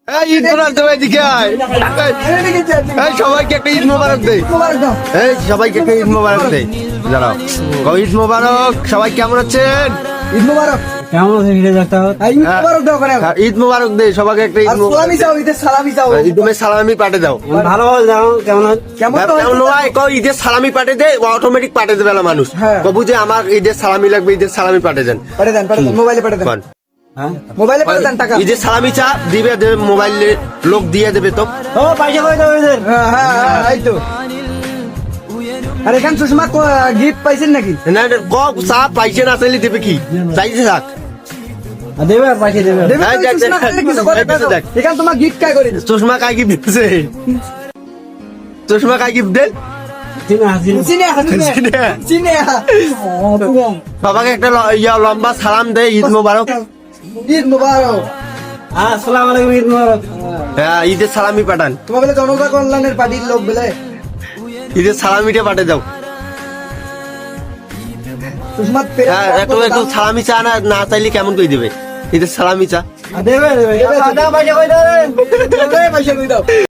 ঈদ মোবারক দেবে এদিকে আয়। সবাইকে একটা ঈদ মোবারক দেয়, সবাইকে একটা ঈদ মোবারক দেয়। জানাও ঈদ মোবারক। সবাই কেমন আছেন? ঈদ মোবারক। কেমন আছে ভিডিও দেখতে হবে? ঈদ মোবারক দাও করে। ঈদ মোবারক দেয় সবাইকে একটা ঈদ মোবারক। সালামি চাও, ঈদের সালামি চাও। ঈদের সালামি পাঠে দাও। ভালো ভালো জানো কেমন হয়? কেমন তো কেমন নয় কও ঈদের সালামি পাঠে দে, অটোমেটিক পাঠে দেবে না মানুষ। হ্যাঁ। কবু যে আমার ঈদের সালামি লাগবে, ঈদের সালামি পাঠে দেন। পাঠে দেন, মোবাইলে পাঠে দেন, কোন? হ্যাঁ মোবাইলে পাঠে দেন টাকা। ঈদের সালামি চা দিবে, দেবে মোবাইলে লোক দিয়ে দেবে তো। ও পয়সা করে দেবো এদের। হ্যাঁ হ্যাঁ হ্যাঁ, এই তো। আর এখান সুষমা গিফট পাইছেন নাকি? না চা পাইছে না চাইলে দেবে কি? চাইছে থাক। দেবে আর পয়সা দেবে। দেবে হ্যাঁ, তো, দেখ, সুষমা দেখ, খাইলে কিছু করে দেখ, দাও। দেখ। এখান তোমার গিফট কাই করে? চশমা কাই গিফট দিতেছে? চশমা কাই গিফট দেন? চিনা হাসিনা। চিনে চিনে বাবাকে একটা লম্বা সালাম দেয়, ঈদ মোবারক। ঈদ মোবারক। আসসালামু আলাইকুম, ঈদ মোবারক। হ্যাঁ, ঈদের সালামি পাঠান। তোমার বলে জনতা কল্যাণের পার্টির লোক বলে ঈদের সালামিটা পাঠে দাও। সুষমা হ্যাঁ, একটু সালামি চা না চাইলে কেমন করে দেবে? ঈদের সালামি চা দেবে দেবে। দেবে, পয়সা করে দেবে। পয়সা দাও।